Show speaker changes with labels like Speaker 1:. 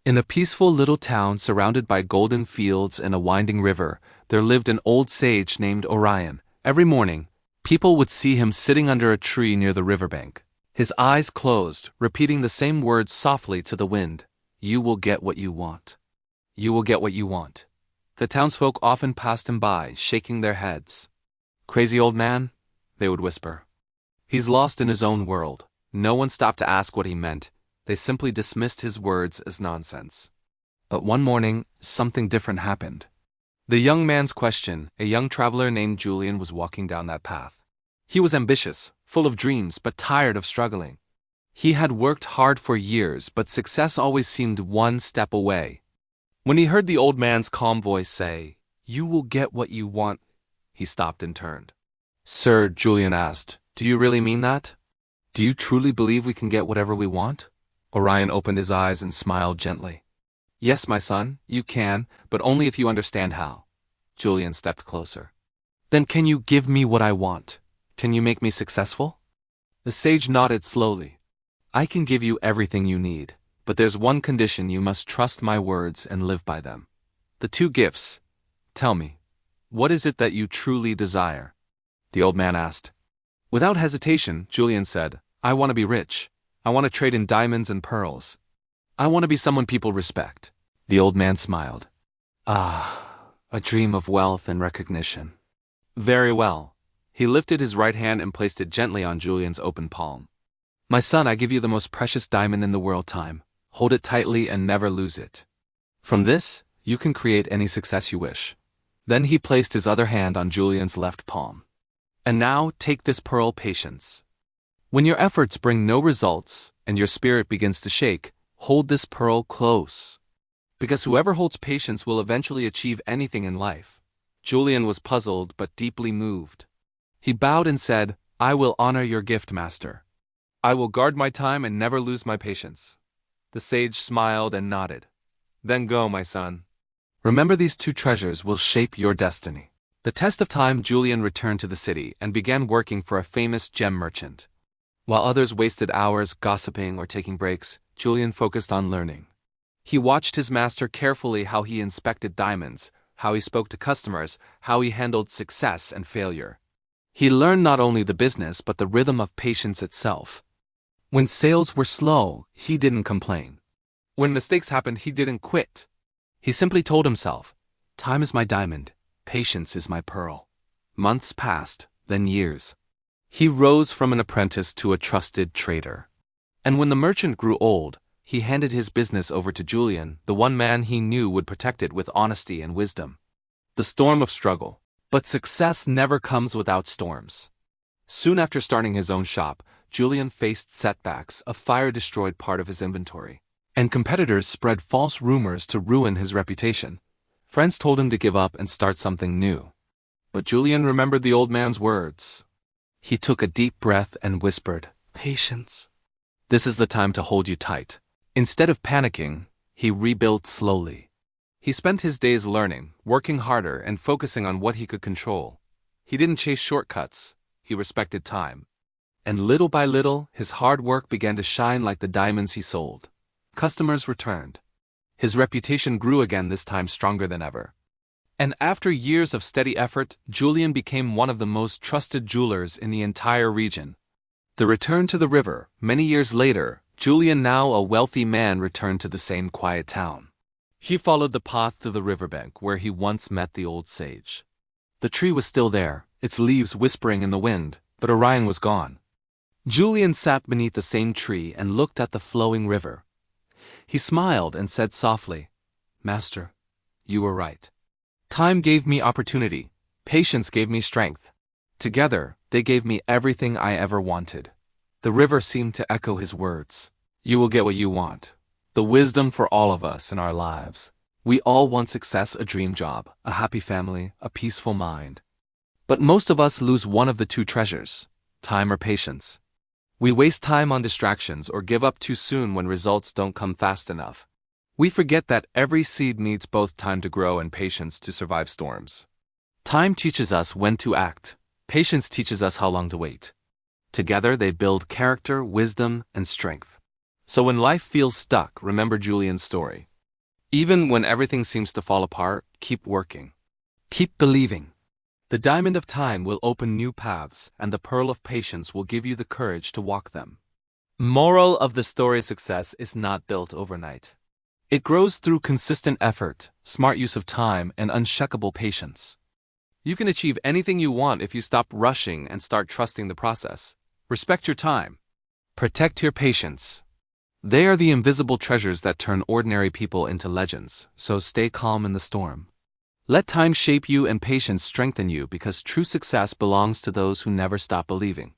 Speaker 1: In a peaceful little town surrounded by golden fields and a winding river, there lived an old sage named Orion. Every morning, people would see him sitting under a tree near the riverbank. His eyes closed, repeating the same words softly to the wind. You will get what you want. You will get what you want. The townsfolk often passed him by, shaking their heads. Crazy old man, they would whisper. He's lost in his own world. No one stopped to ask what he meant. They simply dismissed his words as nonsense. But one morning, something different happened. The young man's question, a young traveler named Julian was walking down that path. He was ambitious, full of dreams, but tired of struggling. He had worked hard for years, but success always seemed one step away. When he heard the old man's calm voice say, "You will get what you want," he stopped and turned. "Sir," Julian asked, "do you really mean that? Do you truly believe we can get whatever we want?" Orion opened his eyes and smiled gently. "Yes, my son, you can, but only if you understand how." Julian stepped closer. "Then can you give me what I want? Can you make me successful?" The sage nodded slowly. "I can give you everything you need, but there's one condition: you must trust my words and live by them." "The two gifts. Tell me, what is it that you truly desire?" the old man asked. Without hesitation, Julian said, "I want to be rich. I want to trade in diamonds and pearls. I want to be someone people respect." The old man smiled. "Ah, a dream of wealth and recognition. Very well." He lifted his right hand and placed it gently on Julian's open palm. "My son, I give you the most precious diamond in the world, time. Hold it tightly and never lose it. From this, you can create any success you wish." Then he placed his other hand on Julian's left palm. "And now take this pearl, patience. When your efforts bring no results and your spirit begins to shake, hold this pearl close. Because whoever holds patience will eventually achieve anything in life." Julian was puzzled but deeply moved. He bowed and said, "I will honor your gift, master. I will guard my time and never lose my patience." The sage smiled and nodded. "Then go, my son. Remember, these two treasures will shape your destiny." The test of time, Julian returned to the city and began working for a famous gem merchant. While others wasted hours gossiping or taking breaks, Julian focused on learning. He watched his master carefully, how he inspected diamonds, how he spoke to customers, how he handled success and failure. He learned not only the business but the rhythm of patience itself. When sales were slow, he didn't complain. When mistakes happened, he didn't quit. He simply told himself, "Time is my diamond, patience is my pearl." Months passed, then years. He rose from an apprentice to a trusted trader. And when the merchant grew old, he handed his business over to Julian, the one man he knew would protect it with honesty and wisdom. The storm of struggle. But success never comes without storms. Soon after starting his own shop, Julian faced setbacks. A fire destroyed part of his inventory, and competitors spread false rumors to ruin his reputation. Friends told him to give up and start something new. But Julian remembered the old man's words. He took a deep breath and whispered, "Patience. This is the time to hold you tight." Instead of panicking, he rebuilt slowly. He spent his days learning, working harder, and focusing on what he could control. He didn't chase shortcuts. He respected time. And little by little, his hard work began to shine like the diamonds he sold. Customers returned. His reputation grew again, this time stronger than ever. And after years of steady effort, Julian became one of the most trusted jewelers in the entire region. The return to the river. Many years later, Julian, now a wealthy man, returned to the same quiet town. He followed the path to the riverbank where he once met the old sage. The tree was still there, its leaves whispering in the wind, but Orion was gone. Julian sat beneath the same tree and looked at the flowing river. He smiled and said softly, "Master, you were right. Time gave me opportunity. Patience gave me strength. Together, they gave me everything I ever wanted." The river seemed to echo his words. You will get what you want. The wisdom for all of us in our lives. We all want success, a dream job, a happy family, a peaceful mind. But most of us lose one of the two treasures, time or patience. We waste time on distractions or give up too soon when results don't come fast enough. We forget that every seed needs both time to grow and patience to survive storms. Time teaches us when to act. Patience teaches us how long to wait. Together they build character, wisdom, and strength. So when life feels stuck, remember Julian's story. Even when everything seems to fall apart, keep working. Keep believing. The diamond of time will open new paths, and the pearl of patience will give you the courage to walk them. Moral of the story: success is not built overnight. It grows through consistent effort, smart use of time, and unshakable patience. You can achieve anything you want if you stop rushing and start trusting the process. Respect your time. Protect your patience. They are the invisible treasures that turn ordinary people into legends, so stay calm in the storm. Let time shape you and patience strengthen you, because true success belongs to those who never stop believing.